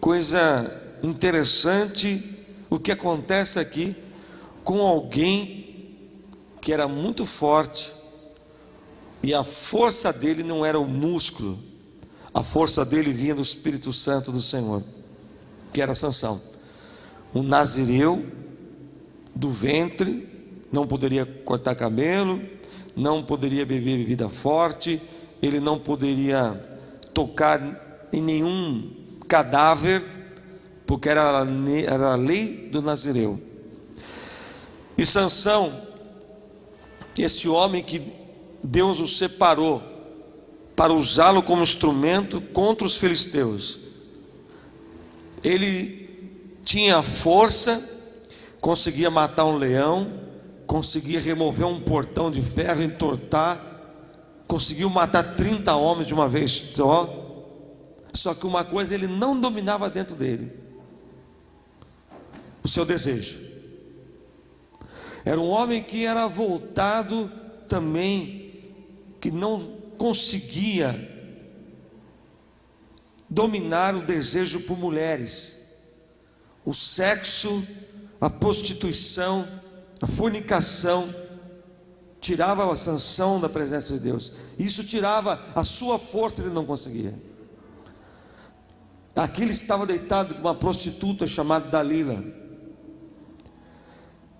coisa interessante o que acontece aqui com alguém que era muito forte, e a força dele não era o músculo, a força dele vinha do Espírito Santo do Senhor, que era Sansão, um nazireu do ventre, não poderia cortar cabelo, não poderia beber bebida forte, ele não poderia tocar em nenhum cadáver, porque era a lei do nazireu. E Sansão, este homem que Deus o separou para usá-lo como instrumento contra os filisteus, ele tinha força, conseguia matar um leão, conseguia remover um portão de ferro, entortar, conseguiu matar 30 homens de uma vez só que uma coisa ele não dominava dentro dele: o seu desejo. Era um homem que era voltado também, que não conseguia dominar o desejo por mulheres, o sexo, a prostituição, a fornicação, tirava a Sansão da presença de Deus. Isso tirava a sua força, ele não conseguia. Aqui ele estava deitado com uma prostituta chamada Dalila.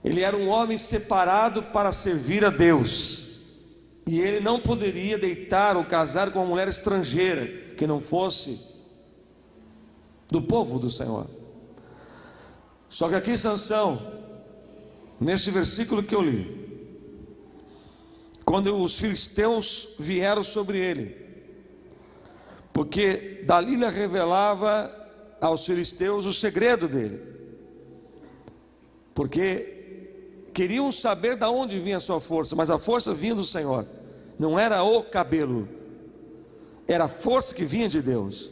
Ele era um homem separado para servir a Deus, e ele não poderia deitar ou casar com uma mulher estrangeira que não fosse do povo do Senhor. Só que aqui Sansão, nesse versículo que eu li, quando os filisteus vieram sobre ele, porque Dalila revelava aos filisteus o segredo dele, porque queriam saber de onde vinha a sua força, mas a força vinha do Senhor, não era o cabelo, era a força que vinha de Deus.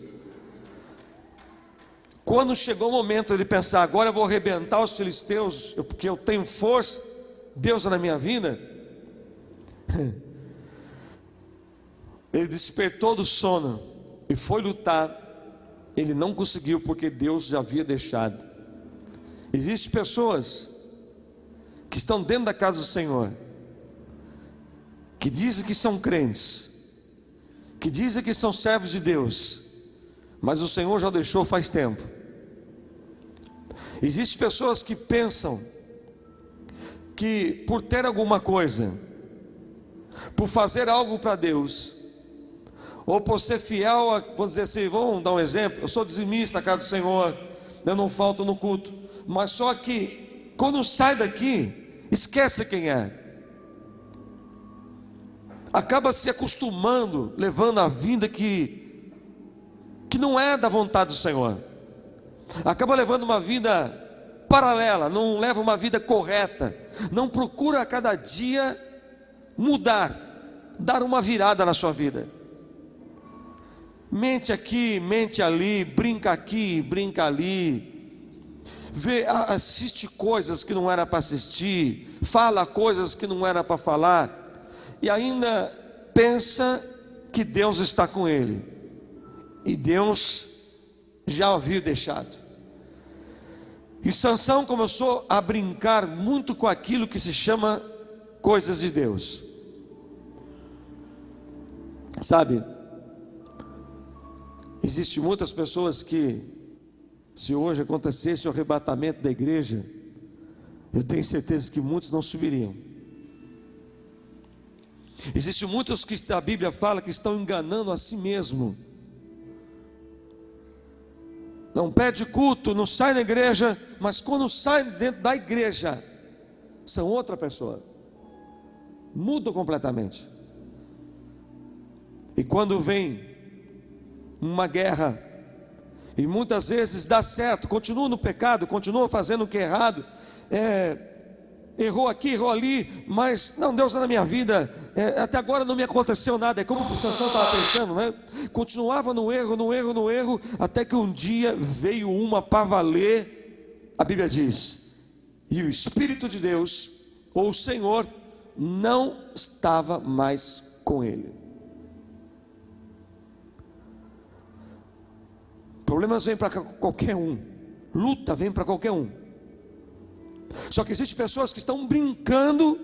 Quando chegou o momento de pensar, agora eu vou arrebentar os filisteus, porque eu tenho força, Deus na minha vida, ele despertou do sono e foi lutar. Ele não conseguiu, porque Deus já havia deixado. Existem pessoas que estão dentro da casa do Senhor, que dizem que são crentes, que dizem que são servos de Deus, mas o Senhor já deixou faz tempo. Existem pessoas que pensam que por ter alguma coisa, por fazer algo para Deus, ou por ser fiel, vou dizer assim, vamos dar um exemplo, eu sou dizimista na casa do Senhor, eu não falto no culto, mas só que quando sai daqui, esquece quem é, acaba se acostumando, levando a vida que não é da vontade do Senhor, acaba levando uma vida paralela, não leva uma vida correta, não procura a cada dia mudar, dar uma virada na sua vida, mente aqui, mente ali, brinca aqui, brinca ali, assiste coisas que não era para assistir, fala coisas que não era para falar, e ainda pensa que Deus está com ele, e Deus já havia deixado. E Sansão começou a brincar muito com aquilo que se chama coisas de Deus, sabe? Existem muitas pessoas que, se hoje acontecesse o arrebatamento da igreja, eu tenho certeza que muitos não subiriam. Existem muitos que a Bíblia fala que estão enganando a si mesmo, não pede culto, não sai da igreja, mas quando sai dentro da igreja, são outra pessoa, mudam completamente. E quando vem uma guerra, e muitas vezes dá certo, continua no pecado, continua fazendo o que é errado, errou aqui, errou ali, mas não, Deus é na minha vida, até agora não me aconteceu nada. É como o Sansão estava pensando, né? Continuava no erro, até que um dia veio uma para valer. A Bíblia diz, e o Espírito de Deus, ou o Senhor, não estava mais com ele. Problemas vêm para qualquer um, luta vem para qualquer um. Só que existem pessoas que estão brincando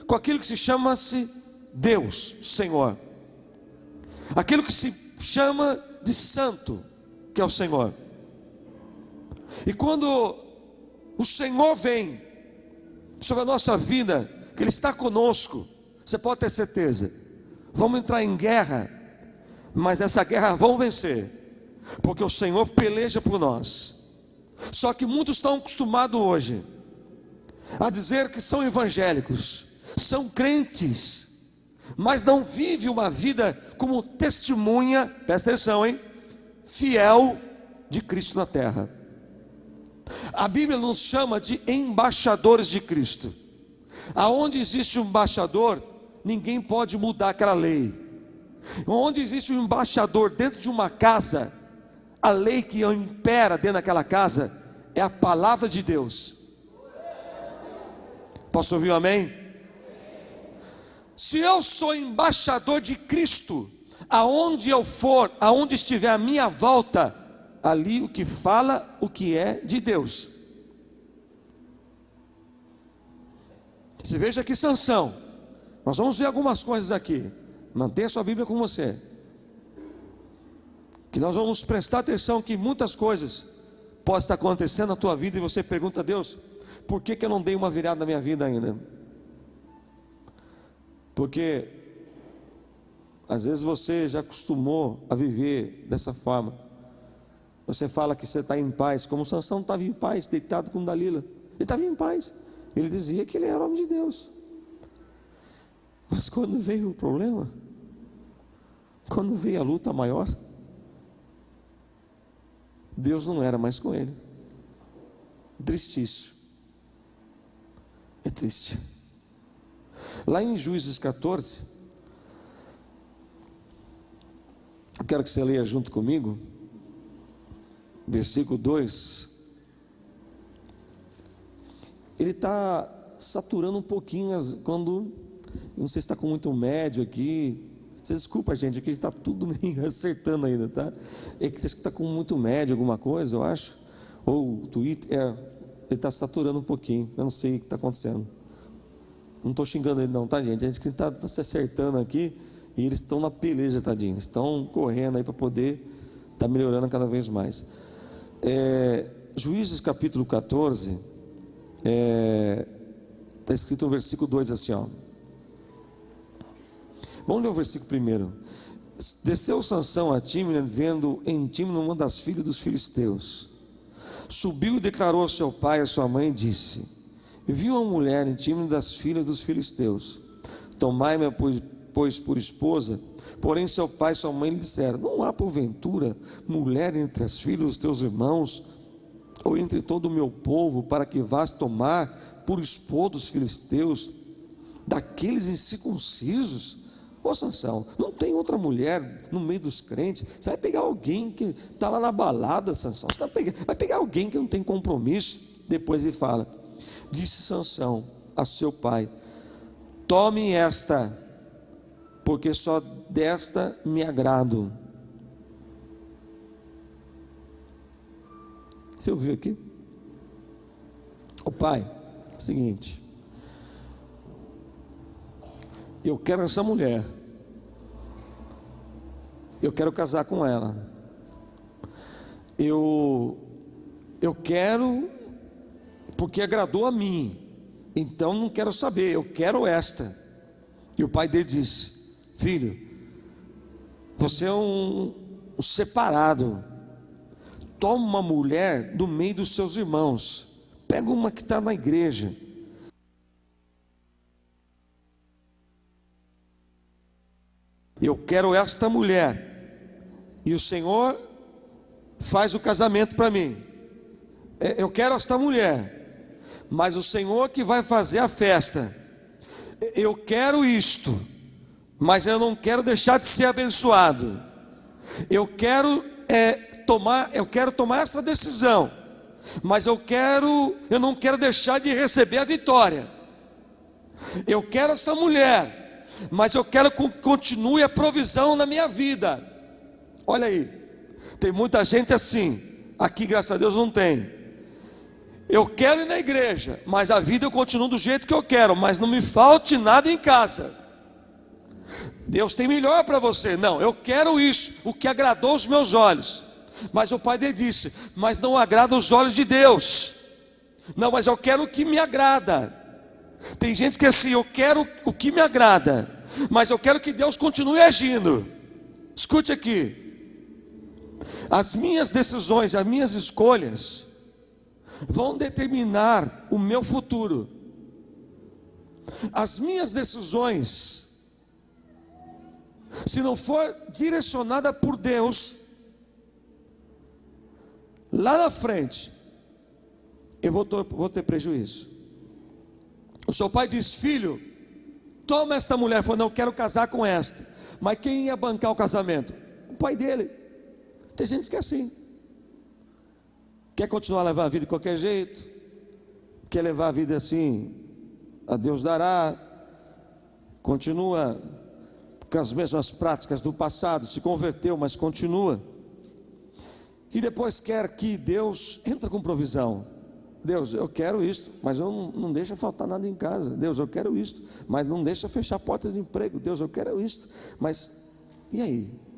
com aquilo que se chama-se Deus, Senhor, aquilo que se chama de santo, que é o Senhor. E quando o Senhor vem sobre a nossa vida, que Ele está conosco, você pode ter certeza, vamos entrar em guerra, mas essa guerra vamos vencer, porque o Senhor peleja por nós. Só que muitos estão acostumados hoje a dizer que são evangélicos, são crentes, mas não vivem uma vida como testemunha, presta atenção, hein? Fiel de Cristo na terra. A Bíblia nos chama de embaixadores de Cristo. Aonde existe um embaixador, ninguém pode mudar aquela lei. Onde existe um embaixador dentro de uma casa, a lei que impera dentro daquela casa é a palavra de Deus. Posso ouvir um amém? Se eu sou embaixador de Cristo, aonde eu for, aonde estiver a minha volta, ali o que fala, o que é de Deus. Você veja que Sansão, nós vamos ver algumas coisas aqui. Mantenha sua Bíblia com você, que nós vamos prestar atenção que muitas coisas podem estar acontecendo na tua vida e você pergunta a Deus, por que eu não dei uma virada na minha vida ainda? Porque às vezes você já acostumou a viver dessa forma. Você fala que você está em paz, como Sansão estava em paz, deitado com Dalila. Ele estava em paz, ele dizia que ele era homem de Deus. Mas quando veio o problema, quando veio a luta maior, Deus não era mais com ele. Triste isso. É triste. Lá em Juízes 14, eu quero que você leia junto comigo, versículo 2. Ele está saturando um pouquinho quando, não sei se está com muito médio aqui. Você desculpa, gente, aqui está tudo meio acertando ainda, tá? É que você está com muito médio, alguma coisa, eu acho. Ou o Twitter, ele está saturando um pouquinho. Eu não sei o que está acontecendo. Não estou xingando ele não, tá, gente? A gente que está se acertando aqui, e eles estão na peleja, tadinhos. Estão correndo aí para poder estar melhorando cada vez mais. Juízes capítulo 14, está escrito no versículo 2 assim, ó. Vamos ler o versículo primeiro. Desceu Sansão a Tímina, vendo em Tímina uma das filhas dos filisteus. Subiu e declarou ao seu pai e à sua mãe, e disse: viu uma mulher em Tímina das filhas dos filisteus. Tomai-me, pois, por esposa. Porém seu pai e sua mãe lhe disseram: não há porventura mulher entre as filhas dos teus irmãos, ou entre todo o meu povo, para que vás tomar por esposa dos filisteus, daqueles incircuncisos? Ô Sansão, não tem outra mulher no meio dos crentes. Você vai pegar alguém que está lá na balada, Sansão. Você vai pegar alguém que não tem compromisso. Depois ele fala: disse Sansão a seu pai: tome esta, porque só desta me agrado. Você ouviu aqui? O pai, seguinte: eu quero essa mulher, eu quero casar com ela, eu quero, porque agradou a mim, então não quero saber, eu quero esta. E o pai dele disse: filho, você é um separado, toma uma mulher do meio dos seus irmãos, pega uma que está na igreja. Eu quero esta mulher, e o Senhor faz o casamento para mim. Eu quero esta mulher, mas o Senhor que vai fazer a festa. Eu quero isto, mas eu não quero deixar de ser abençoado. Eu quero tomar essa decisão, mas eu não quero deixar de receber a vitória. Eu quero essa mulher, mas eu quero que continue a provisão na minha vida. Olha aí, Tem muita gente assim. Aqui, graças a Deus, não tem. Eu quero ir na igreja, mas a vida eu continuo do jeito que eu quero, mas não me falte nada em casa. Deus tem melhor para você. Não, eu quero isso, o que agradou os meus olhos. Mas o pai dele disse: mas não agrada os olhos de Deus. Não, mas eu quero o que me agrada. Tem gente que é assim: eu quero o que me agrada, mas eu quero que Deus continue agindo. Escute aqui: as minhas decisões, as minhas escolhas vão determinar o meu futuro. As minhas decisões, se não for direcionada por Deus, lá na frente eu vou ter prejuízo. O seu pai diz: filho, toma esta mulher. Ele falou: não, eu quero casar com esta. Mas quem ia bancar o casamento? O pai dele. Tem gente que é assim, quer continuar a levar a vida de qualquer jeito, quer levar a vida assim, a Deus dará, continua com as mesmas práticas do passado, se converteu, mas continua, e depois quer que Deus entre com provisão. Deus, eu quero isto, mas eu não deixa faltar nada em casa. Deus, eu quero isto, mas não deixa fechar a porta de emprego. Deus, eu quero isto, mas e aí?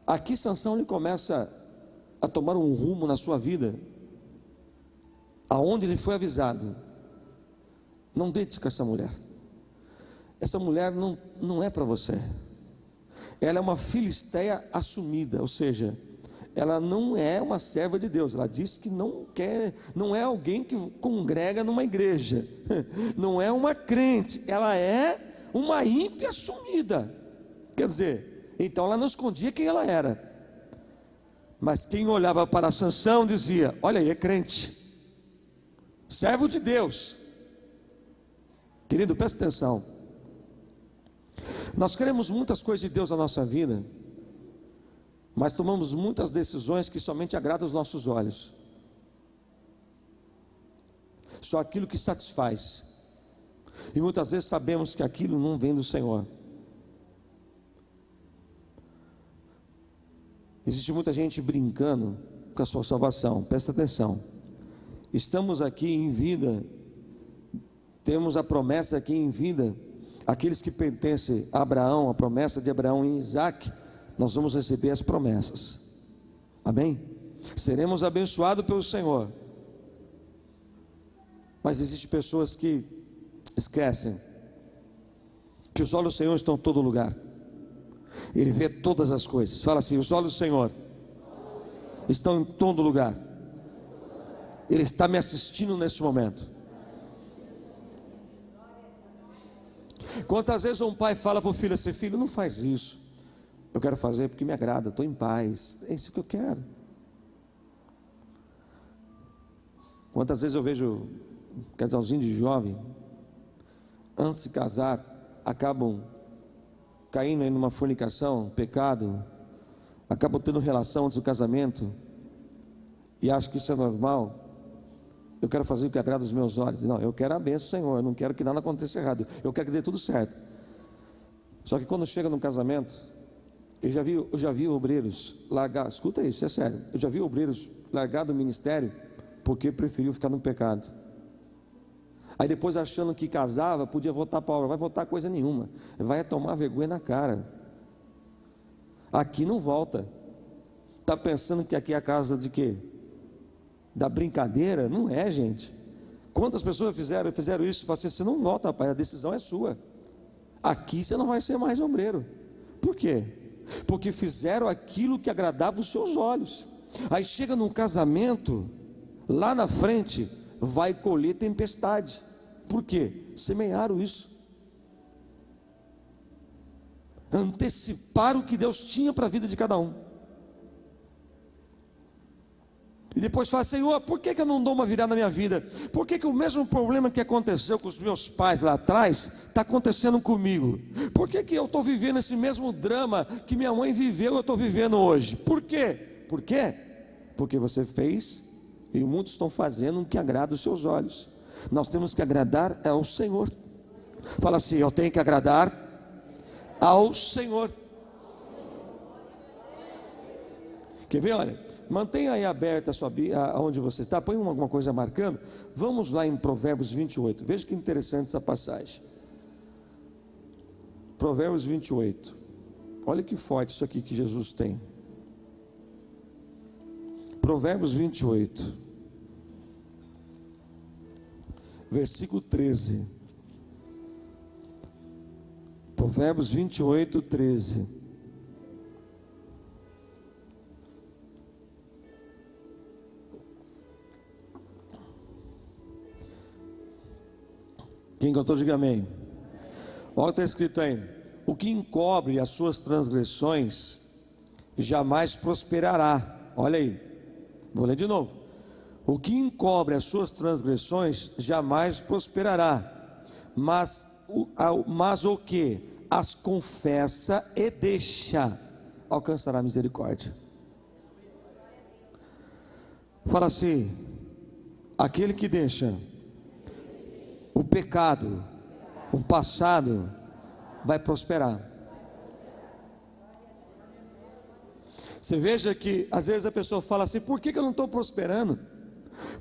Aqui Sansão ele começa a tomar um rumo na sua vida, aonde ele foi avisado: não deite com essa mulher. Essa mulher não é para você. Ela é uma filisteia assumida, ou seja, ela não é uma serva de Deus. Ela diz que não quer, não é alguém que congrega numa igreja, não é uma crente, ela é uma ímpia assumida. Quer dizer, então ela não escondia quem ela era. Mas quem olhava para Sansão dizia: olha aí, é crente, servo de Deus. Querido, presta atenção. Nós queremos muitas coisas de Deus na nossa vida, mas tomamos muitas decisões que somente agradam os nossos olhos. Só aquilo que satisfaz. E muitas vezes sabemos que aquilo não vem do Senhor. Existe muita gente brincando com a sua salvação. Presta atenção. Estamos aqui em vida, temos a promessa aqui em vida. Aqueles que pertencem a Abraão, a promessa de Abraão em Isaac, nós vamos receber as promessas. Amém? Seremos abençoados pelo Senhor. Mas existem pessoas que esquecem que os olhos do Senhor estão em todo lugar. Ele vê todas as coisas. Fala assim: os olhos do Senhor estão em todo lugar. Ele está me assistindo neste momento. Quantas vezes um pai fala para o filho assim: filho, não faz isso. Eu quero fazer porque me agrada, estou em paz, é isso que eu quero. Quantas vezes eu vejo um casalzinho de jovem, antes de se casar, acabam caindo em uma fornicação, pecado, acabam tendo relação antes do casamento, e acham que isso é normal. Eu quero fazer o que agrada os meus olhos. Não, eu quero a bênção do Senhor, eu não quero que nada aconteça errado, eu quero que dê tudo certo. Só que quando chega no casamento, eu já vi obreiros largar, escuta isso, é sério, eu já vi obreiros largar do ministério porque preferiu ficar no pecado. Aí depois, achando que casava, podia voltar para a obra. Vai voltar coisa nenhuma, vai tomar vergonha na cara. Aqui não volta. Está pensando que aqui é a casa de quê? Da brincadeira? Não é, gente. Quantas pessoas fizeram isso? Falaram assim: você não volta, rapaz, a decisão é sua. Aqui você não vai ser mais obreiro. Por quê? Porque fizeram aquilo que agradava os seus olhos. Aí chega num casamento, lá na frente vai colher tempestade. Por quê? Semearam isso, anteciparam o que Deus tinha para a vida de cada um. E depois fala: Senhor, por que eu não dou uma virada na minha vida? Por que o mesmo problema que aconteceu com os meus pais lá atrás está acontecendo comigo? Por que eu estou vivendo esse mesmo drama que minha mãe viveu, eu estou vivendo hoje? Por quê? Por quê? Porque você fez, e muitos estão fazendo o que agrada os seus olhos. Nós temos que agradar ao Senhor. Fala assim: eu tenho que agradar ao Senhor. Quer ver? Olha, mantenha aí aberta a sua Bíblia, onde você está, põe alguma coisa marcando. Vamos lá em Provérbios 28, veja que interessante essa passagem. Provérbios 28, olha que forte isso aqui que Jesus tem. Provérbios 28, versículo 13. Provérbios 28, 13. Quem cantou, diga amém. Olha o que está escrito aí: o que encobre as suas transgressões jamais prosperará. Olha aí, vou ler de novo. O que encobre as suas transgressões jamais prosperará, mas o que as confessa e deixa alcançará misericórdia. Fala assim: aquele que deixa o pecado, o passado, vai prosperar. Você veja que às vezes a pessoa fala assim: por que eu não estou prosperando?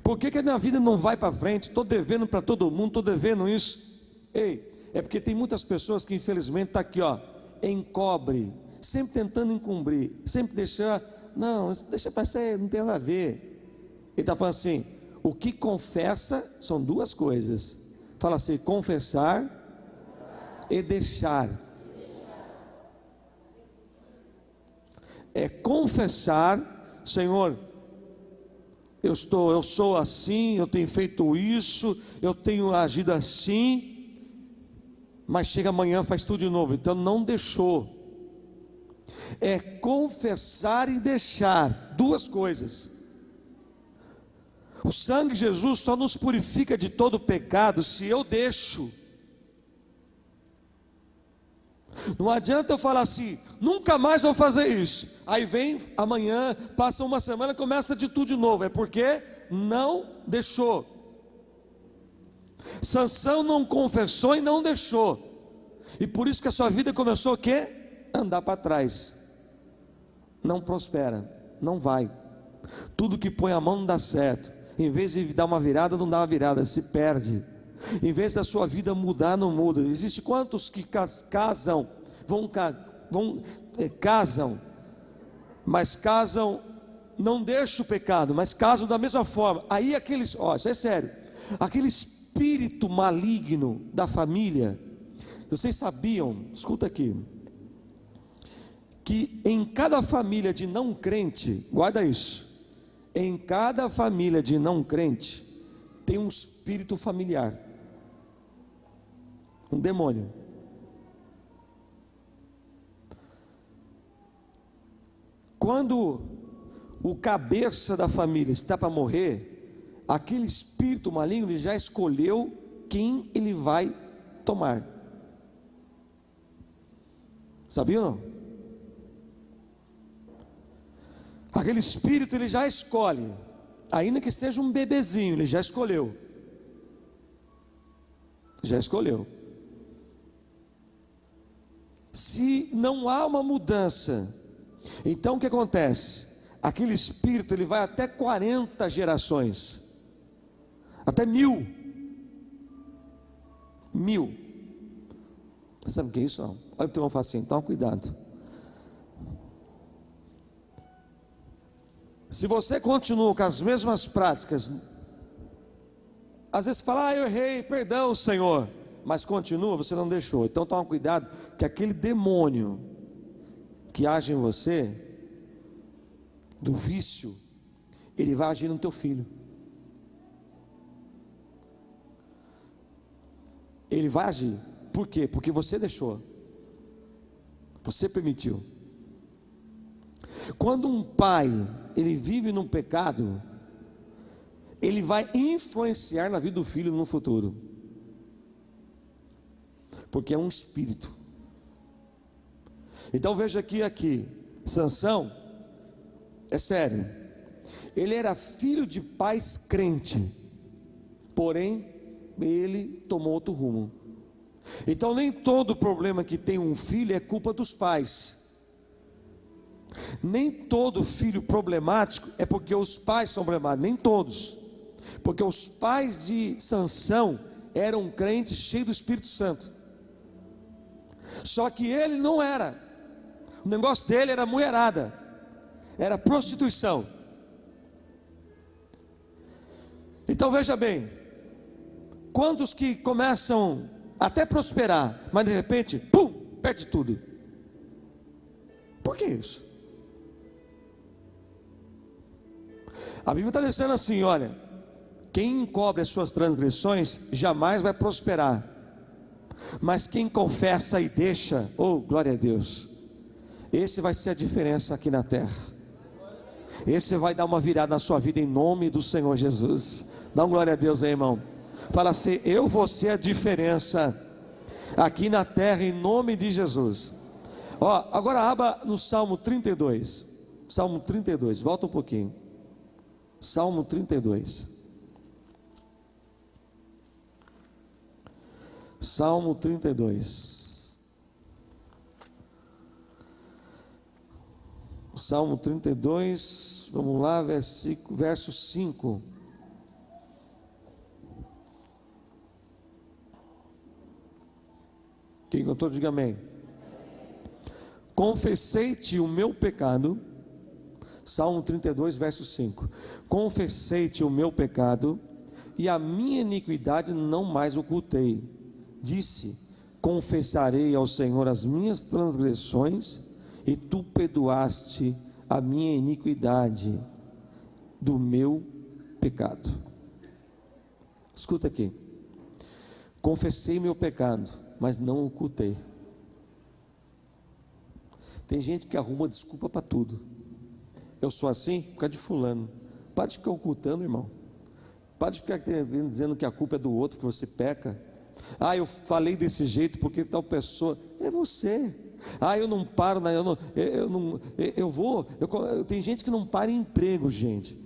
Por que a minha vida não vai para frente? Estou devendo para todo mundo, estou devendo isso. Ei, é porque tem muitas pessoas que infelizmente está aqui, ó, encobre, sempre tentando encobrir, sempre deixar, não, deixa para ser, não tem nada a ver. Ele está falando assim: o que confessa são duas coisas. Fala assim: confessar e deixar. É confessar: Senhor, eu sou assim, eu tenho feito isso, eu tenho agido assim, mas chega amanhã, faz tudo de novo, então não deixou. É confessar e deixar, duas coisas. O sangue de Jesus só nos purifica de todo pecado se eu deixo. Não adianta eu falar assim: nunca mais vou fazer isso. Aí vem amanhã, passa uma semana, começa de tudo de novo. É porque não deixou. Sansão não confessou e não deixou. E por isso que a sua vida começou o quê? Andar para trás. Não prospera, não vai. Tudo que põe a mão não dá certo. Em vez de dar uma virada, não dá uma virada, se perde. Em vez da sua vida mudar, não muda. Existe quantos que casam, casam, mas casam, não deixam o pecado, mas casam da mesma forma. Aí aqueles, isso é sério, aquele espírito maligno da família. Vocês sabiam, escuta aqui, que em cada família de não crente, guarda isso, em cada família de não crente tem um espírito familiar, um demônio. Quando o cabeça da família está para morrer, aquele espírito maligno, ele já escolheu quem ele vai tomar. Sabia ou não? Aquele espírito ele já escolhe, ainda que seja um bebezinho, ele já escolheu. Já escolheu. Se não há uma mudança, então o que acontece? Aquele espírito ele vai até 40 gerações, até 1000. Você sabe o que é isso? Não? Olha o teu irmão, fala assim: toma cuidado. Se você continua com as mesmas práticas, às vezes fala: eu errei, perdão, Senhor, mas continua, você não deixou. Então toma cuidado, que aquele demônio que age em você, do vício, ele vai agir no teu filho. Ele vai agir. Por quê? Porque você deixou, você permitiu. Quando um pai ele vive num pecado, ele vai influenciar na vida do filho no futuro, porque é um espírito. Então veja aqui, Sansão, é sério, ele era filho de pais crente, porém ele tomou outro rumo. Então nem todo problema que tem um filho é culpa dos pais. Nem todo filho problemático é porque os pais são problemáticos, nem todos, porque os pais de Sansão eram crentes cheios do Espírito Santo, só que ele não era. O negócio dele era mulherada, era prostituição. Então veja bem, quantos que começam até prosperar, mas de repente, pum, perde tudo. Por que isso? A Bíblia está dizendo assim, olha, quem encobre as suas transgressões jamais vai prosperar, mas quem confessa e deixa, oh glória a Deus, esse vai ser a diferença aqui na terra. Esse vai dar uma virada na sua vida em nome do Senhor Jesus. Dá uma glória a Deus aí, irmão. Fala assim, eu vou ser a diferença aqui na terra em nome de Jesus. Ó, agora abra no Salmo 32. Salmo 32, volta um pouquinho. Salmo 32. Salmo 32. Salmo 32, vamos lá, verso 5. Quem contou, diga amém. Confessei-te o meu pecado. Salmo 32, verso 5. Confessei-te o meu pecado, e a minha iniquidade não mais ocultei. Disse, confessarei ao Senhor as minhas transgressões, e tu perdoaste a minha iniquidade do meu pecado. Escuta aqui. Confessei meu pecado, mas não ocultei. Tem gente que arruma desculpa para tudo. Eu sou assim por causa de fulano. Para de ficar ocultando, irmão. Para de ficar dizendo que a culpa é do outro, que você peca. Ah, eu falei desse jeito porque tal pessoa. É você. Ah, eu não paro, tem gente que não para em emprego, gente.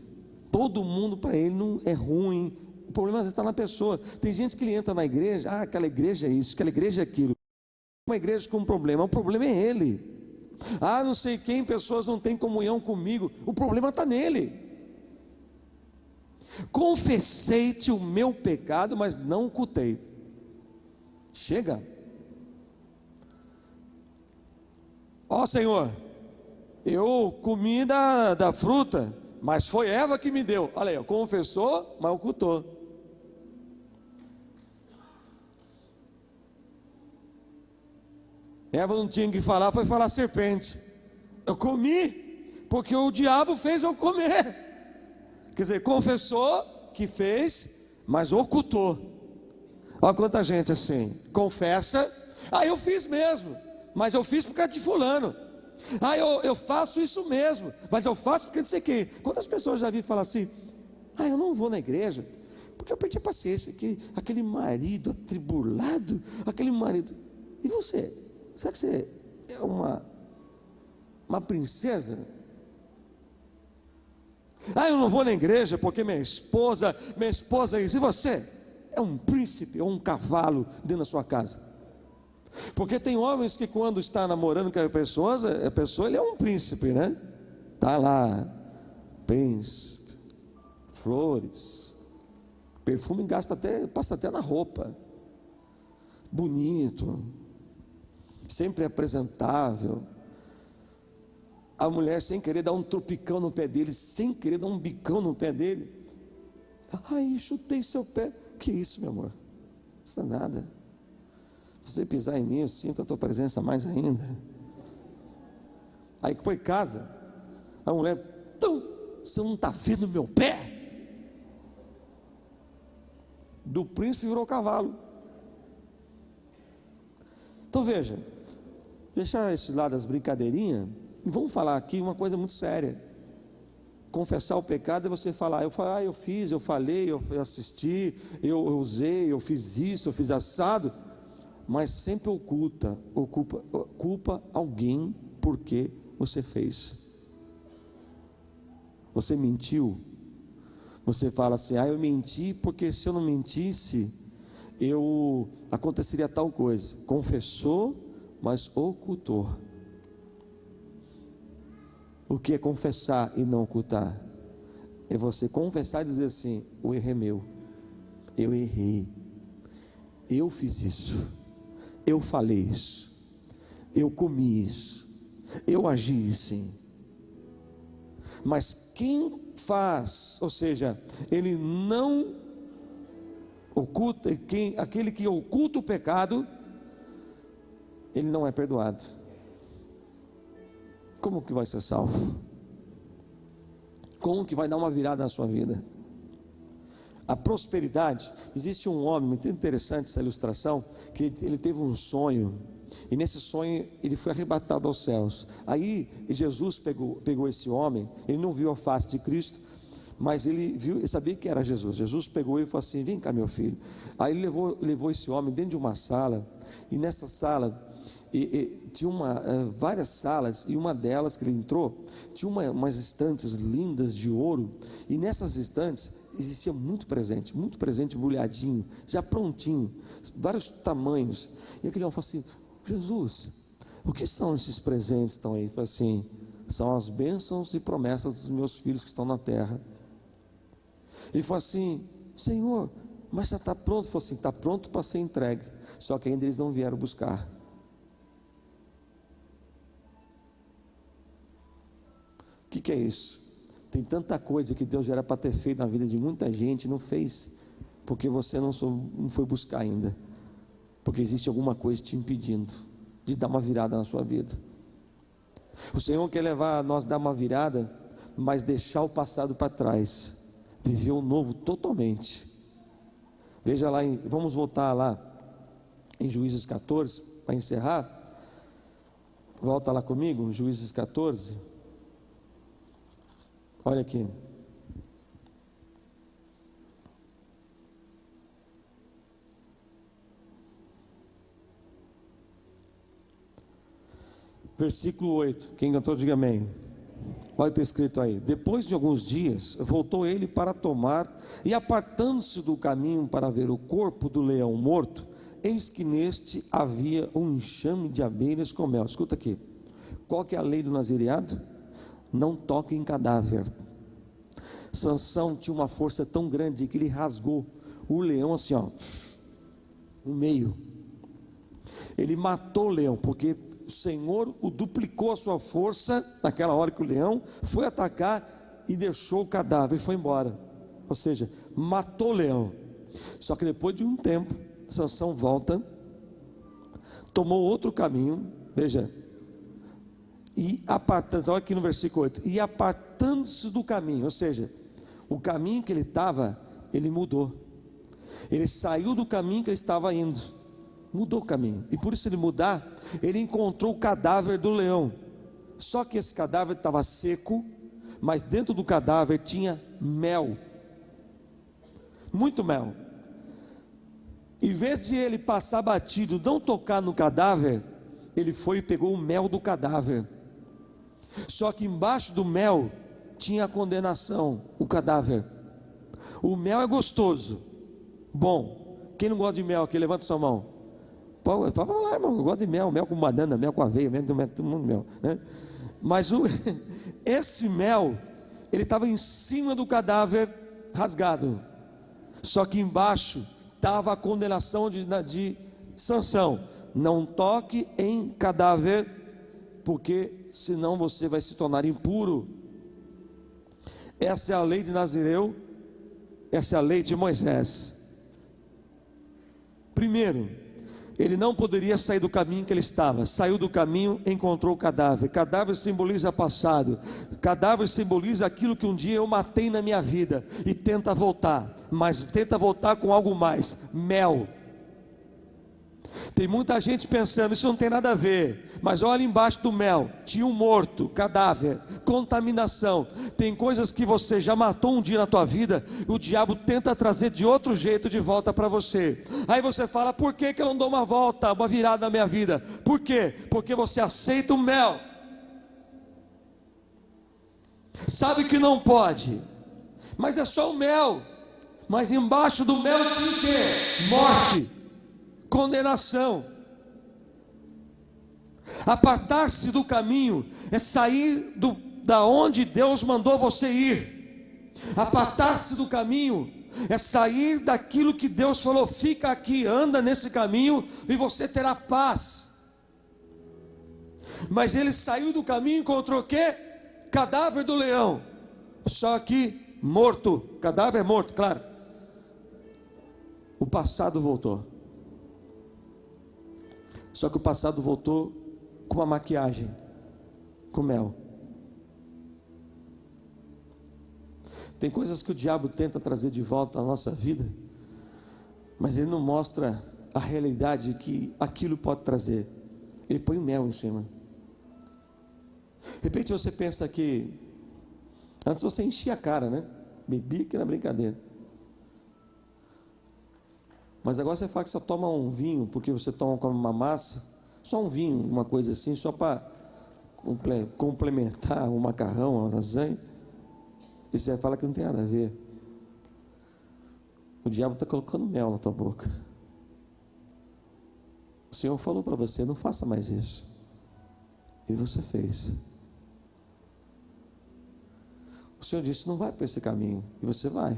Todo mundo para ele não é ruim. O problema às vezes está na pessoa. Tem gente que ele entra na igreja, ah, aquela igreja é isso, aquela igreja é aquilo. Uma igreja com um problema, o problema é ele. Ah, não sei quem, pessoas não têm comunhão comigo, o problema está nele. Confessei-te o meu pecado, mas não ocultei. Chega. Ó Senhor, eu comi da fruta, mas foi Eva que me deu. Olha aí, confessou, mas ocultou. Eva não tinha que falar, foi falar serpente. Eu comi, porque o diabo fez eu comer. Quer dizer, confessou que fez, mas ocultou. Olha quanta gente assim, confessa, eu fiz mesmo, mas eu fiz por causa de fulano. Eu faço isso mesmo, mas eu faço porque não sei quem. Quantas pessoas já vi falar assim, eu não vou na igreja, porque eu perdi a paciência, aquele marido atribulado, aquele marido. E você? Será que você é uma princesa? Eu não vou na igreja porque minha esposa é isso. E você? É um príncipe ou um cavalo dentro da sua casa? Porque tem homens que quando está namorando com a pessoa ele é um príncipe, né? Está lá, príncipe, flores, perfume passa até na roupa, bonito, sempre apresentável. A mulher sem querer dar um tropicão no pé dele, sem querer dar um bicão no pé dele. Chutei seu pé. Que isso, meu amor? Isso não é nada. Se você pisar em mim, eu sinto a tua presença mais ainda. Aí depois casa, a mulher, você não está vendo meu pé? Do príncipe virou cavalo. Então veja, deixar esse lado das brincadeirinhas, e vamos falar aqui uma coisa muito séria. Confessar o pecado é você falar, eu fiz, eu falei, eu assisti, eu usei, eu fiz isso, eu fiz assado, mas sempre culpa alguém porque você fez. Você mentiu, você fala assim, eu menti porque se eu não mentisse, aconteceria tal coisa. Confessou, mas ocultou. O que é confessar e não ocultar? É você confessar e dizer assim: o erro é meu, eu errei, eu fiz isso, eu falei isso, eu comi isso, eu agi assim. Mas quem faz, ou seja, ele não oculta, aquele que oculta o pecado, ele não é perdoado. Como que vai ser salvo? Como que vai dar uma virada na sua vida? A prosperidade, existe um homem, muito interessante essa ilustração, que ele teve um sonho, e nesse sonho ele foi arrebatado aos céus. Aí Jesus pegou esse homem, ele não viu a face de Cristo, mas ele viu, ele sabia que era Jesus. Jesus pegou ele e falou assim: vem cá, meu filho. Aí ele levou esse homem dentro de uma sala, e nessa sala tinha várias salas, e uma delas que ele entrou tinha umas estantes lindas de ouro, e nessas estantes existia muito presente embrulhadinho, já prontinho, vários tamanhos. E aquele homem falou assim: Jesus, o que são esses presentes que estão aí? Ele falou assim: são as bênçãos e promessas dos meus filhos que estão na terra. Ele falou assim: Senhor, mas já está pronto? Ele falou assim: está pronto para ser entregue, só que ainda eles não vieram buscar. O que é isso? Tem tanta coisa que Deus já era para ter feito na vida de muita gente, não fez, porque você não foi buscar ainda, porque existe alguma coisa te impedindo de dar uma virada na sua vida. O Senhor quer levar nós a dar uma virada, mas deixar o passado para trás, viver o novo totalmente. Veja lá, vamos voltar lá em Juízes 14, para encerrar. Volta lá comigo, Juízes 14. Olha aqui. Versículo 8. Quem cantou, diga amém. Olha o que está escrito aí: depois de alguns dias, voltou ele para tomar, e apartando-se do caminho para ver o corpo do leão morto, eis que neste havia um enxame de abelhas com mel. Escuta aqui. Qual que é a lei do nazireado? Não toque em cadáver. Sansão tinha uma força tão grande que ele rasgou o leão assim, ó, no meio. Ele matou o leão, porque o Senhor o duplicou a sua força naquela hora que o leão foi atacar, e deixou o cadáver e foi embora. Ou seja, matou o leão. Só que depois de um tempo, Sansão volta, tomou outro caminho. Veja, e apartando-se, olha aqui no versículo 8, e apartando-se do caminho, ou seja, o caminho que ele estava, ele mudou, ele saiu do caminho que ele estava indo, mudou o caminho, e por isso ele mudar, ele encontrou o cadáver do leão. Só que esse cadáver estava seco, mas dentro do cadáver tinha mel, muito mel. Em vez de ele passar batido, não tocar no cadáver, ele foi e pegou o mel do cadáver. Só que embaixo do mel tinha a condenação, o cadáver. O mel é gostoso, bom. Quem não gosta de mel aqui, levanta sua mão. Pode falar, irmão, eu gosto de mel, mel com banana, mel com aveia, todo mundo mel, né? Mas esse mel, ele estava em cima do cadáver rasgado. Só que embaixo estava a condenação de Sansão: não toque em cadáver, porque senão você vai se tornar impuro. Essa é a lei de Nazireu, essa é a lei de Moisés. Primeiro, ele não poderia sair do caminho que ele estava. Saiu do caminho, encontrou o cadáver. Cadáver simboliza passado. Cadáver simboliza aquilo que um dia eu matei na minha vida e tenta voltar, mas tenta voltar com algo mais, mel. Tem muita gente pensando, isso não tem nada a ver, mas olha embaixo do mel, tinha um morto, cadáver, contaminação. Tem coisas que você já matou um dia na tua vida, o diabo tenta trazer de outro jeito de volta para você. Aí você fala: por que eu não dou uma volta, uma virada na minha vida? Por quê? Porque você aceita o mel. Sabe que não pode, mas é só o mel. Mas embaixo do mel tinha o quê? Morte, condenação. Apartar-se do caminho é sair da onde Deus mandou você ir. Apartar-se do caminho é sair daquilo que Deus falou: fica aqui, anda nesse caminho e você terá paz. Mas ele saiu do caminho e encontrou o quê? Cadáver do leão, só que morto. Cadáver é morto, claro. O passado voltou. Só que o passado voltou com uma maquiagem, com mel. Tem coisas que o diabo tenta trazer de volta à nossa vida, mas ele não mostra a realidade que aquilo pode trazer. Ele põe mel em cima. De repente você pensa que antes você enchia a cara, né? Bebia que era brincadeira. Mas agora você fala que só toma um vinho porque você toma como uma massa, só um vinho, uma coisa assim, só para complementar o macarrão, a lasanha. E você fala que não tem nada a ver. O diabo está colocando mel na tua boca. O Senhor falou para você: não faça mais isso. E você fez. O Senhor disse: não vai por esse caminho. E você vai.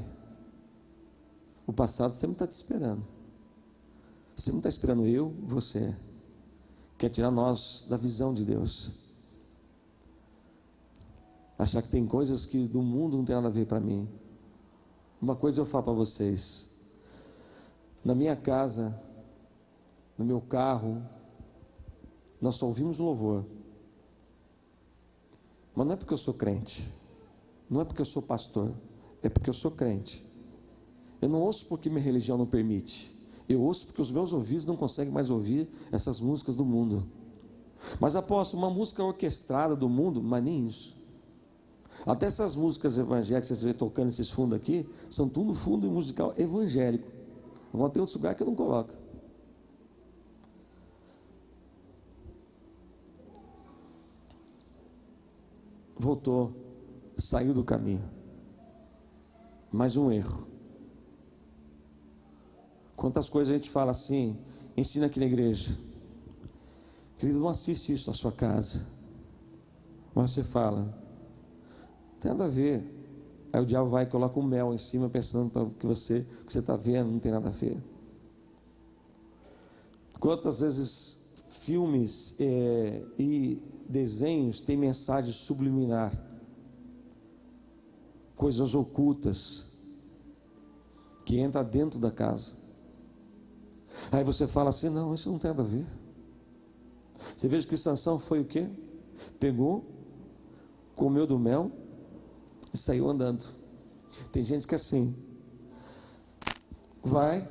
O passado sempre está te esperando. Você não está esperando eu, você. Quer tirar nós da visão de Deus. Achar que tem coisas que do mundo não tem nada a ver para mim. Uma coisa eu falo para vocês: na minha casa, no meu carro, nós só ouvimos louvor. Mas não é porque eu sou crente, não é porque eu sou pastor, é porque eu sou crente. Eu não ouço porque minha religião não permite. Eu ouço porque os meus ouvidos não conseguem mais ouvir essas músicas do mundo. Mas apóstolo, uma música orquestrada do mundo, mas nem isso. Até essas músicas evangélicas que vocês vê tocando esses fundos aqui, são tudo fundo musical evangélico. Agora tem outros lugares que eu não coloco. Voltou, saiu do caminho. Mais um erro. Quantas coisas a gente fala assim, ensina aqui na igreja. Querido, não assiste isso na sua casa. Mas você fala: tem nada a ver. Aí o diabo vai e coloca um mel em cima, pensando que você está vendo não tem nada a ver. Quantas vezes filmes e desenhos têm mensagem subliminar, coisas ocultas que entra dentro da casa. Aí você fala assim: não, isso não tem nada a ver. Você veja que Sansão foi o quê? Pegou, comeu do mel e saiu andando. Tem gente que é assim, vai,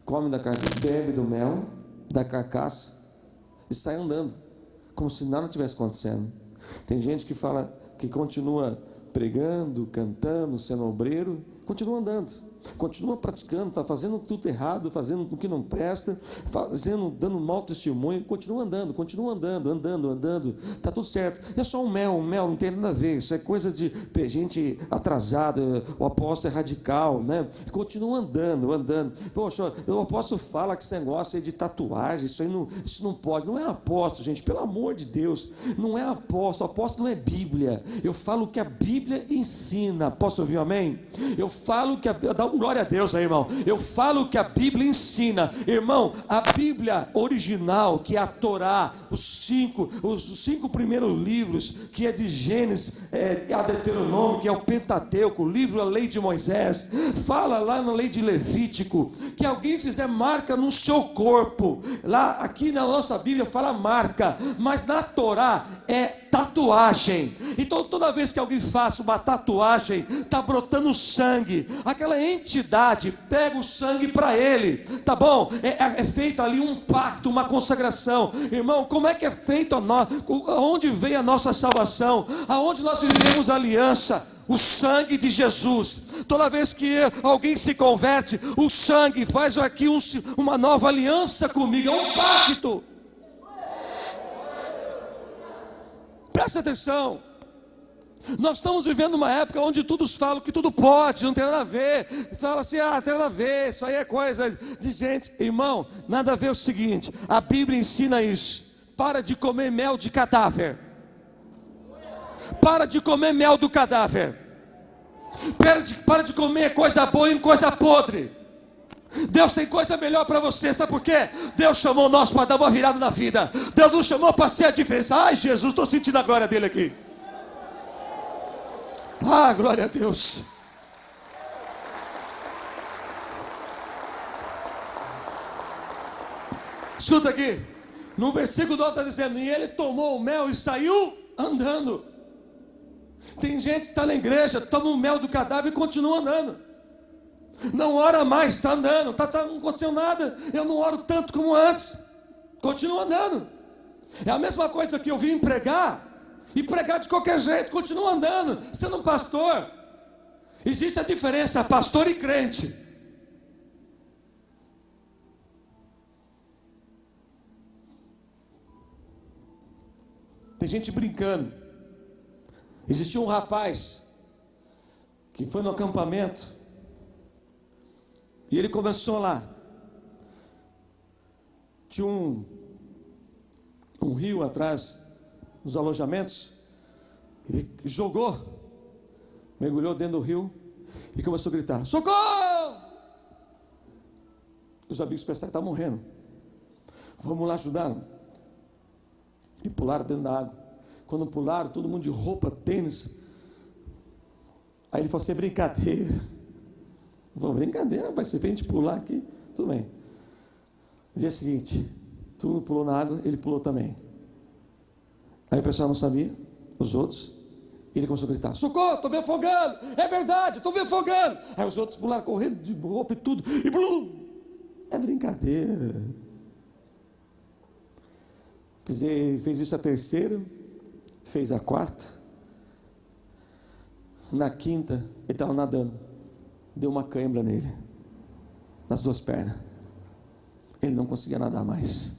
come da carcaça, bebe do mel, da carcaça e sai andando, como se nada tivesse acontecendo. Tem gente que fala, que continua pregando, cantando, sendo obreiro, continua andando, continua praticando, está fazendo tudo errado, fazendo o que não presta, dando mau testemunho, continua andando, está tudo certo. É só um mel não tem nada a ver, isso é coisa de gente atrasada, o apóstolo é radical, né? Continua andando. Poxa, o apóstolo fala que esse negócio aí de tatuagem, isso não pode. Não é apóstolo, gente, pelo amor de Deus, não é apóstolo não é Bíblia. Eu falo o que a Bíblia ensina. Posso ouvir um amém? Eu falo que dá um glória a Deus aí, irmão. Eu falo que a Bíblia ensina, irmão. A Bíblia original, que é a Torá, os cinco primeiros livros, que é de Gênesis a Deuteronômio, que é o Pentateuco, o livro, a lei de Moisés, fala lá na lei de Levítico, que alguém fizer marca no seu corpo. Lá, aqui na nossa Bíblia fala marca, mas na Torá é tatuagem. Então toda vez que alguém faça uma tatuagem, está brotando sangue. Aquela entidade pega o sangue para ele, tá bom? É feito ali um pacto, uma consagração. Irmão, como é que é feito aonde veio a nossa salvação? Aonde nós vivemos a aliança? O sangue de Jesus. Toda vez que alguém se converte, o sangue faz aqui uma nova aliança comigo. É um pacto. Presta atenção. Nós estamos vivendo uma época onde todos falam que tudo pode, não tem nada a ver. Fala assim, tem nada a ver, isso aí é coisa de gente. Irmão, nada a ver. É o seguinte, a Bíblia ensina isso. Para de comer mel de cadáver. Para de comer mel do cadáver. Para de comer coisa boa em coisa podre. Deus tem coisa melhor para você. Sabe por quê? Deus chamou nós para dar uma virada na vida. Deus nos chamou para ser a diferença. Ai, Jesus, estou sentindo a glória dele aqui. Ah, glória a Deus. Escuta aqui. No versículo 9 está dizendo: e ele tomou o mel e saiu andando. Tem gente que está na igreja, toma o mel do cadáver e continua andando. Não ora mais, está andando. Não aconteceu nada. Eu não oro tanto como antes. Continua andando. É a mesma coisa que eu vim pregar. E pregar de qualquer jeito. Continua andando, sendo um pastor. Existe a diferença, pastor e crente. Tem gente brincando. Existia um rapaz que foi no acampamento e ele começou lá. Tinha um rio atrás dos alojamentos. Ele mergulhou dentro do rio e começou a gritar: socorro! Os amigos pensaram que está morrendo. Vamos lá ajudá-lo. E pularam dentro da água. Quando pularam, todo mundo de roupa, tênis. Aí ele falou assim: é brincadeira. Eu falei: brincadeira, rapaz, você fez a gente pular aqui. Tudo bem. No dia seguinte, todo mundo pulou na água, ele pulou também. Aí o pessoal não sabia, os outros. Ele começou a gritar: socorro, estou me afogando. É verdade, estou me afogando. Aí os outros pularam correndo de roupa e tudo. E blum, é brincadeira. Fez isso a terceira, fez a quarta. Na quinta, ele estava nadando. Deu uma cãibra nele, nas duas pernas. Ele não conseguia nadar mais.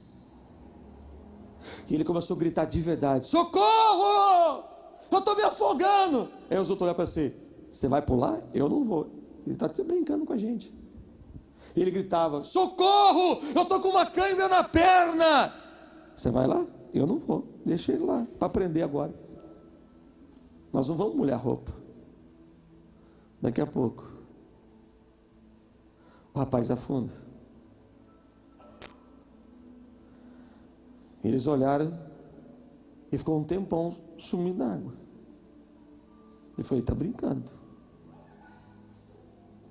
E ele começou a gritar de verdade: socorro! Eu estou me afogando. Aí os outros olharam para você: você vai pular? Eu não vou. Ele está até brincando com a gente. E ele gritava: socorro! Eu estou com uma cãibra na perna. Você vai lá? Eu não vou. Deixa ele lá, para aprender agora. Nós não vamos molhar roupa. Daqui a pouco, o rapaz afunda. Eles olharam e ficou um tempão sumindo na água. Ele falou: está brincando.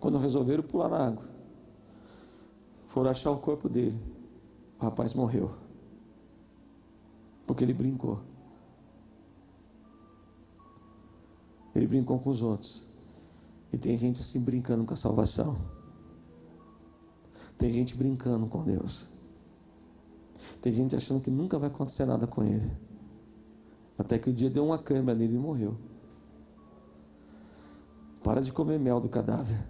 Quando resolveram pular na água, foram achar o corpo dele. O rapaz morreu. Porque ele brincou. Ele brincou com os outros. E tem gente assim brincando com a salvação. Tem gente brincando com Deus. Tem gente achando que nunca vai acontecer nada com ele. Até que o dia deu uma câimbra nele e morreu. Para de comer mel do cadáver.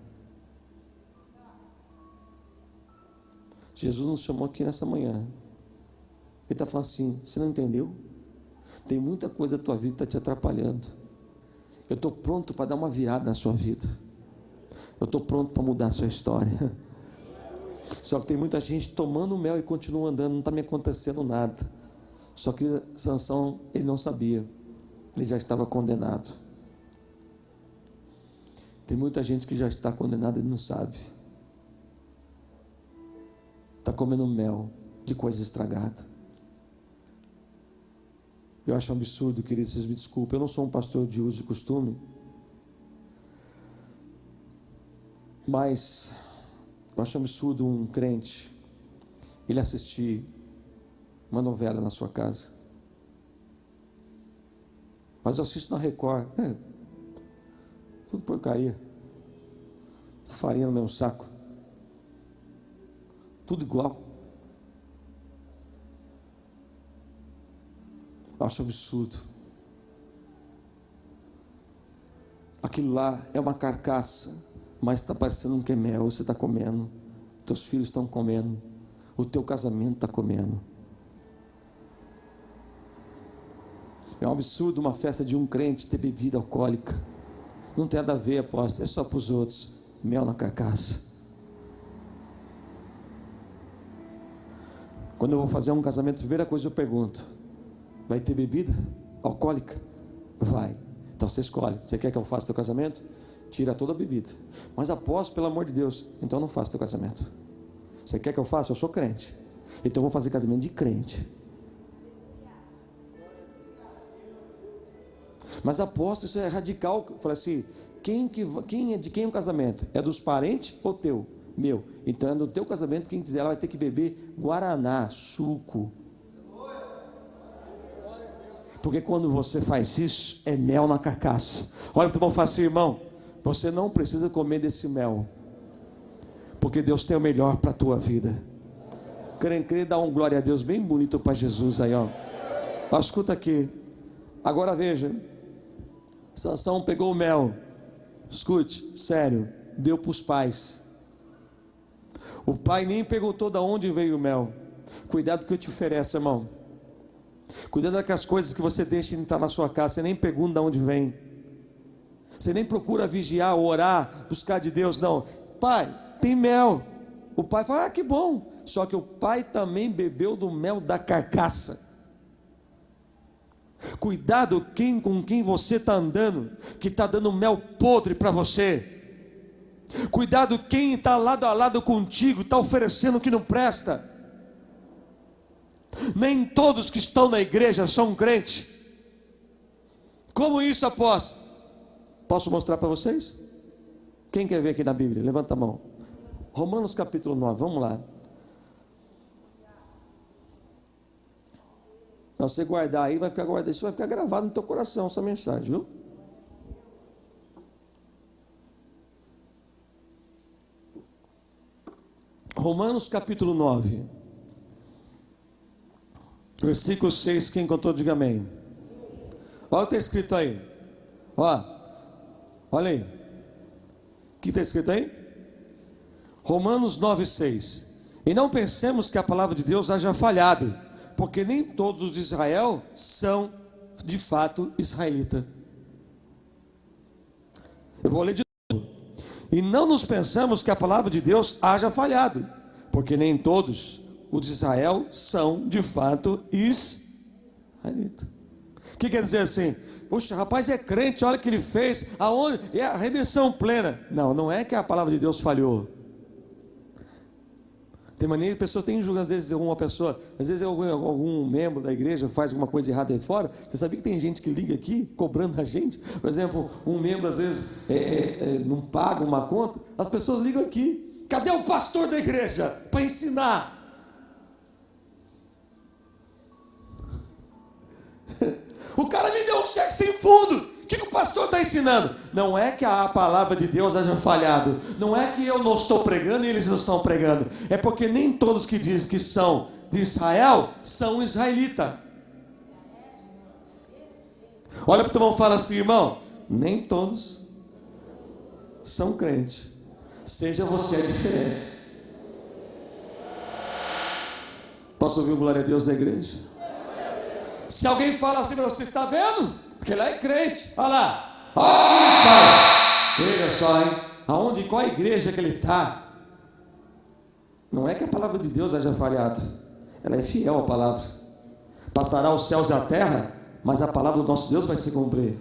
Jesus nos chamou aqui nessa manhã. Ele está falando assim: você não entendeu? Tem muita coisa da tua vida que está te atrapalhando. Eu estou pronto para dar uma virada na sua vida. Eu estou pronto para mudar a sua história. Só que tem muita gente tomando mel e continua andando, não está me acontecendo nada. Só que Sansão, ele não sabia. Ele já estava condenado. Tem muita gente que já está condenada e não sabe. Está comendo mel de coisa estragada. Eu acho um absurdo, queridos, vocês me desculpem. Eu não sou um pastor de uso e costume. Mas eu acho um absurdo um crente ele assistir uma novela na sua casa. Mas eu assisto na Record. Tudo porcaria. Tudo farinha no mesmo saco. Tudo igual. Eu acho absurdo. Aquilo lá é uma carcaça, mas está parecendo um quemel. Você está comendo, teus filhos estão comendo, o teu casamento está comendo. É um absurdo uma festa de um crente ter bebida alcoólica. Não tem nada a ver, apóstolo, é só para os outros. Mel na carcaça. Quando eu vou fazer um casamento, a primeira coisa eu pergunto: vai ter bebida alcoólica? Vai. Então você escolhe. Você quer que eu faça teu casamento? Tira toda a bebida. Mas apóstolo, pelo amor de Deus, então não faça teu casamento. Você quer que eu faça? Eu sou crente. Então eu vou fazer casamento de crente. Mas apóstolo, isso é radical. Eu falei assim, quem é de quem é o casamento? É dos parentes ou teu? Meu. Então é do teu casamento, quem quiser, ela vai ter que beber guaraná, suco. Porque quando você faz isso, é mel na carcaça. Olha o que eu vou falar assim, irmão. Você não precisa comer desse mel. Porque Deus tem o melhor para a tua vida. Crê, dá um glória a Deus bem bonito para Jesus aí, ó. Ó, escuta aqui. Agora veja. Sansão pegou o mel. Escute, sério. Deu para os pais. O pai nem perguntou de onde veio o mel. Cuidado que eu te ofereço, irmão. Cuidado com as coisas que você deixa entrar na sua casa. Você nem pergunta de onde vem. Você nem procura vigiar, orar, buscar de Deus. Não. Pai, tem mel. O pai fala, ah, que bom. Só que o pai também bebeu do mel da carcaça. Cuidado com quem você está andando, que está dando mel podre para você. Cuidado quem está lado a lado contigo, está oferecendo o que não presta. Nem todos que estão na igreja são crentes. Como isso, apóstolo? Posso mostrar para vocês? Quem quer ver aqui na Bíblia? Levanta a mão. Romanos capítulo 9, vamos lá. Para você guardar aí, isso vai ficar gravado no teu coração, essa mensagem, viu? Romanos capítulo 9, versículo 6, quem encontrou, diga amém. Olha o que está escrito aí. Olha aí. O que está escrito aí? Romanos 9, 6. E não pensemos que a palavra de Deus haja falhado, porque nem todos os de Israel são de fato israelitas. Eu vou ler de novo. E não nos pensamos que a palavra de Deus haja falhado, porque nem todos os de Israel são de fato israelitas. O que quer dizer assim? Puxa, rapaz é crente, olha o que ele fez, aonde? É a redenção plena. Não, não é que a palavra de Deus falhou. Tem mania que pessoas têm julgado, às vezes alguma pessoa, às vezes algum membro da igreja faz alguma coisa errada aí fora. Você sabia que tem gente que liga aqui, cobrando a gente? Por exemplo, um membro às vezes não paga uma conta, as pessoas ligam aqui. Cadê o pastor da igreja para ensinar? O cara me deu um cheque sem fundo. O que o pastor está ensinando? Não é que a palavra de Deus haja falhado. Não é que eu não estou pregando e eles não estão pregando. É porque nem todos que dizem que são de Israel são israelitas. Olha para o teu irmão e fala assim, irmão. Nem todos são crentes. Seja você a diferença. Posso ouvir o glória a Deus da igreja? Se alguém fala assim para você, está vendo? Porque lá é crente, olha lá, olha o que ele faz. Veja só, hein? Aonde, qual a igreja que ele está? Não é que a palavra de Deus haja falhado, ela é fiel à palavra. Passará os céus e a terra, mas a palavra do nosso Deus vai se cumprir.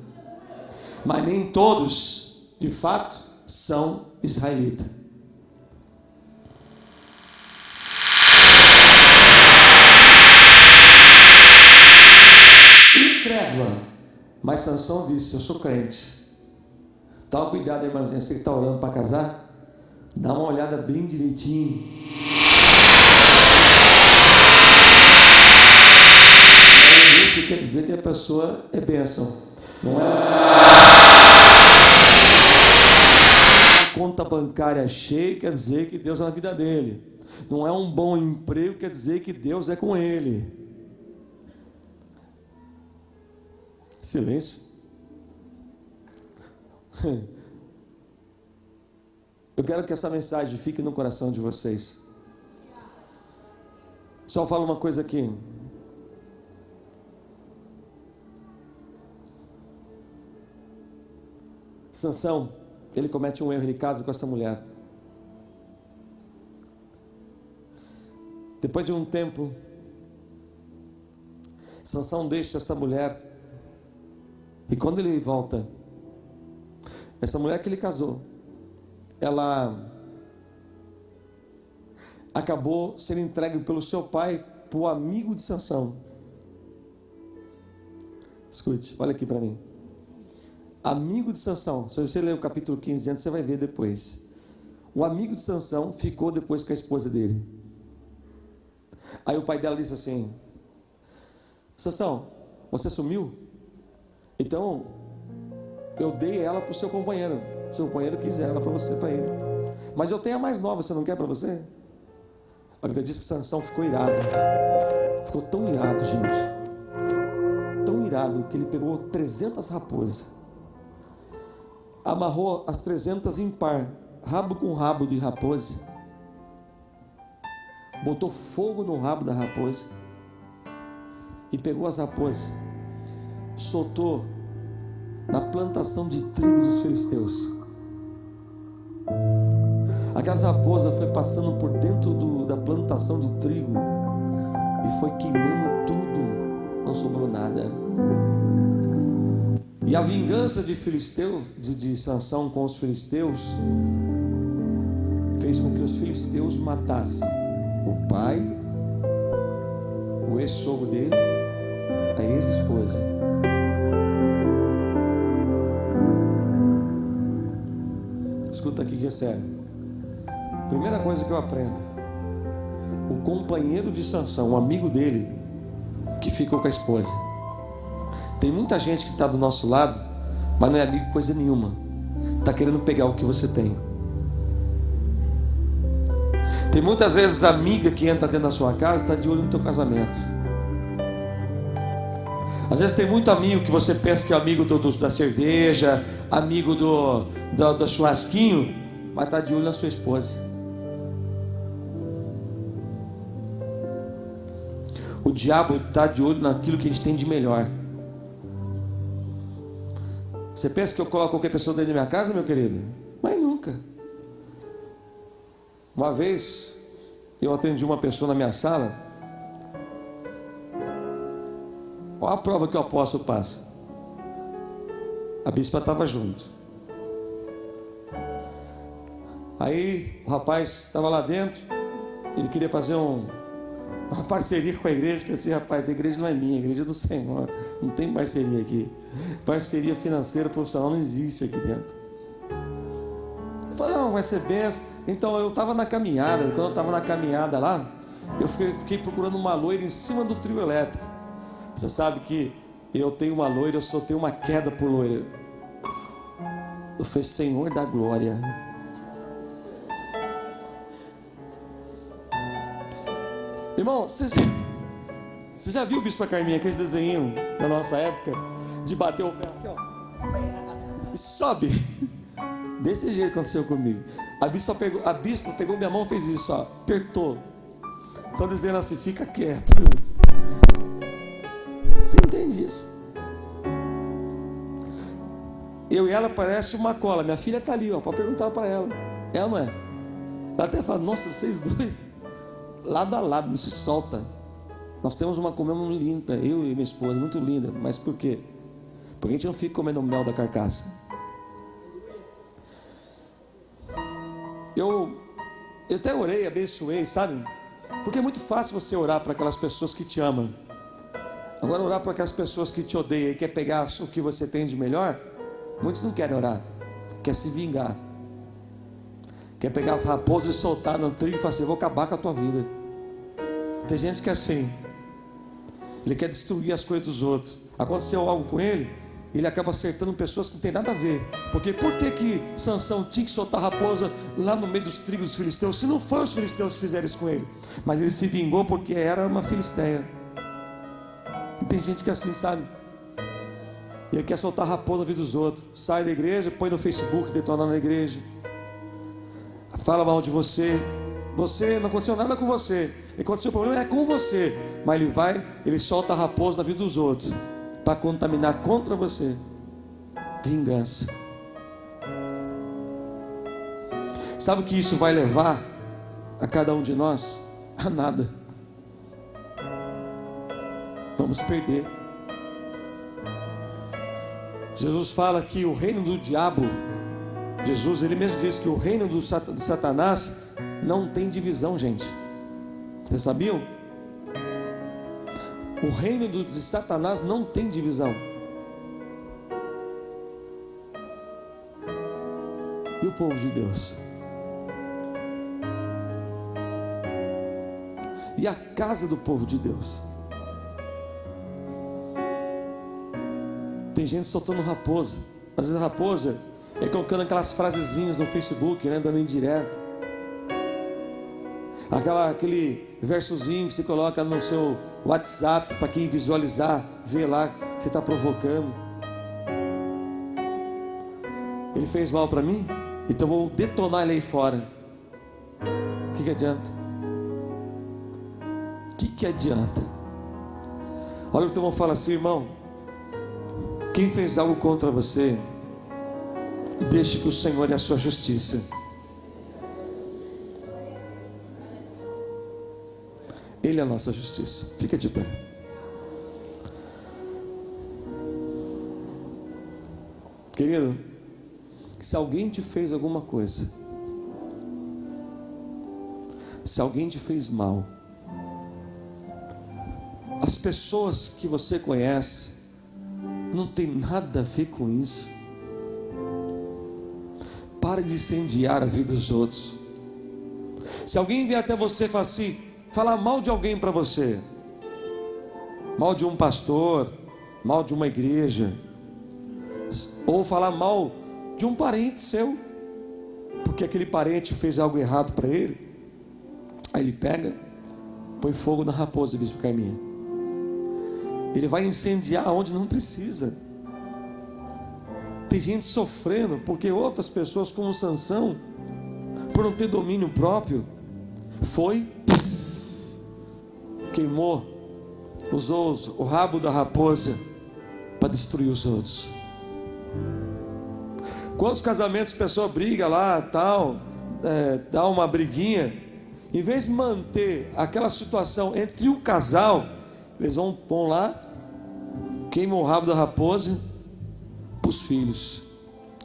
Mas nem todos, de fato, são israelitas. Incrédula. Mas Sansão disse, eu sou crente. Toma cuidado, irmãzinha, você que está orando para casar, dá uma olhada bem direitinho. Isso quer dizer que a pessoa é bênção. Não é uma conta bancária cheia, quer dizer que Deus é na vida dele. Não é um bom emprego, quer dizer que Deus é com ele. Silêncio. Eu quero que essa mensagem fique no coração de vocês. Só falo uma coisa aqui. Sansão, ele comete um erro, ele casa com essa mulher. Depois de um tempo, Sansão deixa essa mulher E quando ele volta, essa mulher que ele casou, ela acabou sendo entregue pelo seu pai para o amigo de Sansão. Escute, olha aqui para mim. Amigo de Sansão, se você ler o capítulo 15 diante, você vai ver depois. O amigo de Sansão ficou depois com a esposa dele. Aí o pai dela disse assim: Sansão, você sumiu? Então eu dei ela para o seu companheiro. O seu companheiro quis ela para você, para ele. Mas eu tenho a mais nova, você não quer para você? A Bíblia diz que Sansão ficou irado. Ficou tão irado, gente. Tão irado que ele pegou 300 raposas. Amarrou as 300 em par, rabo com rabo de raposa. Botou fogo no rabo da raposa. E pegou as raposas. Soltou na plantação de trigo dos filisteus. Aquelas raposas foi passando por dentro da plantação de trigo e foi queimando tudo, não sobrou nada. E a vingança de Sansão com os filisteus fez com que os filisteus matassem o pai, o ex-sogro dele, a ex-esposa. Escuta aqui que é sério. Primeira coisa que eu aprendo: o companheiro de Sansão, um amigo dele, que ficou com a esposa. Tem muita gente que está do nosso lado, mas não é amigo coisa nenhuma. Está querendo pegar o que você tem. Tem muitas vezes amiga que entra dentro da sua casa, está de olho no teu casamento. Às vezes tem muito amigo que você pensa que é amigo da cerveja, amigo do churrasquinho, mas está de olho na sua esposa. O diabo está de olho naquilo que a gente tem de melhor. Você pensa que eu coloco qualquer pessoa dentro da minha casa, meu querido? Mas nunca. Uma vez eu atendi uma pessoa na minha sala. Olha a prova que o apóstolo passa. A bispa estava junto. Aí o rapaz estava lá dentro. Ele queria fazer uma parceria com a igreja. Eu falei assim: rapaz, a igreja não é minha, a igreja é do Senhor. Não tem parceria aqui. Parceria financeira profissional não existe aqui dentro. Eu falei: não, vai ser benção. Então eu estava na caminhada. Quando eu estava na caminhada lá, eu fiquei procurando uma loira em cima do trio elétrico. Você sabe que eu tenho uma loira, eu só tenho uma queda por loira. Eu falei: Senhor da glória. Irmão, você já viu o Bispo Carminha, aquele desenho da nossa época, de bater o pé assim, ó, e sobe? Desse jeito aconteceu comigo. A bispa pegou minha mão e fez isso, ó, apertou, só dizendo assim: fica quieto. Você entende isso? Eu e ela parece uma cola. Minha filha está ali, ó, pode perguntar para ela. É ou não é? Ela até fala: nossa, vocês dois, lado a lado, não se solta. Nós temos uma comunhão linda, eu e minha esposa, muito linda. Mas por quê? Porque a gente não fica comendo mel da carcaça. Eu até orei, abençoei, sabe? Porque é muito fácil você orar para aquelas pessoas que te amam. Agora, orar para aquelas pessoas que te odeiam e quer pegar o que você tem de melhor, muitos não querem orar, quer se vingar, quer pegar as raposas e soltar no trigo e falar assim: eu vou acabar com a tua vida. Tem gente que é assim, ele quer destruir as coisas dos outros. Aconteceu algo com ele, ele acaba acertando pessoas que não tem nada a ver. Porque por que Sansão tinha que soltar a raposa lá no meio dos trigos dos filisteus, se não foram os filisteus que fizeram isso com ele? Mas ele se vingou porque era uma filisteia. E tem gente que é assim, sabe? E ele quer soltar raposa na vida dos outros. Sai da igreja, põe no Facebook, detona na igreja, fala mal de você. Você, não aconteceu nada com você. E aconteceu o problema é com você. Mas ele solta a raposa na vida dos outros para contaminar contra você. Vingança. Sabe o que isso vai levar a cada um de nós? A nada. Vamos perder. Jesus fala que o reino do diabo, Jesus, ele mesmo disse que o reino de Satanás não tem divisão, gente. Vocês sabiam? O reino de Satanás não tem divisão. E o povo de Deus? E a casa do povo de Deus? Tem gente soltando raposa. Às vezes a raposa é colocando aquelas frasezinhas no Facebook, né, dando indireta. Aquele versozinho que você coloca no seu WhatsApp para quem visualizar, ver lá que você está provocando. Ele fez mal para mim, então eu vou detonar ele aí fora. O que adianta? O que adianta? Olha o que eu vou falar assim, irmão. Quem fez algo contra você, deixe que o Senhor é a sua justiça. Ele é a nossa justiça. Fica de pé. Querido, se alguém te fez alguma coisa, se alguém te fez mal, as pessoas que você conhece não tem nada a ver com isso. Pare de incendiar a vida dos outros. Se alguém vier até você e falar mal de alguém para você, mal de um pastor, mal de uma igreja, ou falar mal de um parente seu, porque aquele parente fez algo errado para ele, aí ele pega, põe fogo na raposa, bispo Carminha. Ele vai incendiar onde não precisa. Tem gente sofrendo porque outras pessoas, como Sansão, por não ter domínio próprio, queimou, usou o rabo da raposa para destruir os outros. Quantos casamentos a pessoa briga lá, tal, dá uma briguinha, em vez de manter aquela situação entre o casal, eles vão lá, queimam o rabo da raposa para os filhos.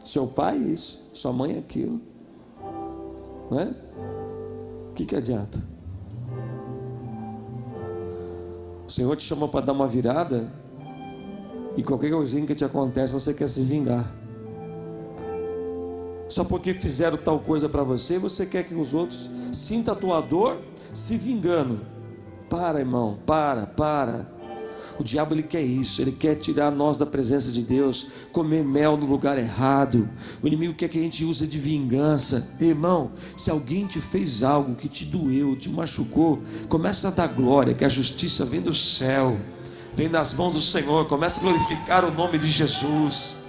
Seu pai isso, sua mãe aquilo, não é? O que adianta? O Senhor te chamou para dar uma virada, e qualquer coisinha que te acontece, você quer se vingar. Só porque fizeram tal coisa para você, você quer que os outros sintam a tua dor se vingando. Para, irmão, para. O diabo, ele quer isso, ele quer tirar nós da presença de Deus, comer mel no lugar errado. O inimigo quer que a gente use de vingança. Irmão, se alguém te fez algo que te doeu, te machucou, começa a dar glória, que a justiça vem do céu, vem das mãos do Senhor. Começa a glorificar o nome de Jesus.